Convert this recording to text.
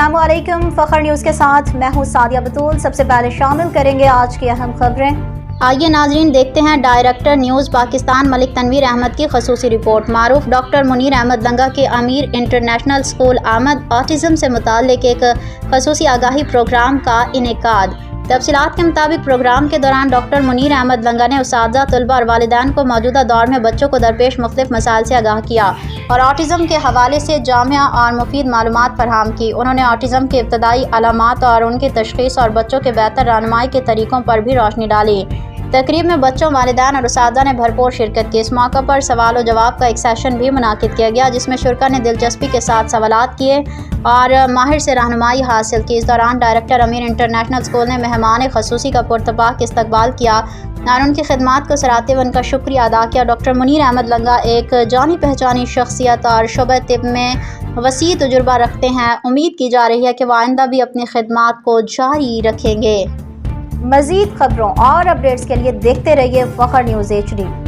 السلام علیکم، فخر نیوز کے ساتھ میں ہوں سعدیہ بطول۔ سب سے پہلے شامل کریں گے آج کی اہم خبریں۔ آئیے ناظرین دیکھتے ہیں ڈائریکٹر نیوز پاکستان ملک تنویر احمد کی خصوصی رپورٹ۔ معروف ڈاکٹر منیر احمد لنگا کے امیر انٹرنیشنل اسکول آمد آٹزم سے متعلق ایک خصوصی آگاہی پروگرام کا انعقاد۔ تفصیلات کے مطابق پروگرام کے دوران ڈاکٹر منیر احمد لنگا نے اساتذہ، طلباء اور والدین کو موجودہ دور میں بچوں کو درپیش مختلف مسائل سے آگاہ کیا اور آٹزم کے حوالے سے جامع اور مفید معلومات فراہم کی۔ انہوں نے آٹزم کے ابتدائی علامات اور ان کی تشخیص اور بچوں کے بہتر رہنمائی کے طریقوں پر بھی روشنی ڈالی۔ تقریب میں بچوں، والدین اور اساتذہ نے بھرپور شرکت کی۔ اس موقع پر سوال و جواب کا ایک سیشن بھی منعقد کیا گیا جس میں شرکاء نے دلچسپی کے ساتھ سوالات کیے اور ماہر سے رہنمائی حاصل کی۔ اس دوران ڈائریکٹر امیر انٹرنیشنل اسکول نے مہمان خصوصی کا پرتپاک استقبال کیا اور ان کی خدمات کو سراہتے ہوئے ان کا شکریہ ادا کیا۔ ڈاکٹر منیر احمد لنگا ایک جانی پہچانی شخصیت اور شعبہ طب میں وسیع تجربہ رکھتے ہیں۔ امید کی جا رہی ہے کہ وہ آئندہ بھی اپنی خدمات کو جاری رکھیں گے۔ مزید خبروں اور اپڈیٹس کے لیے دیکھتے رہیے فخر نیوز HD۔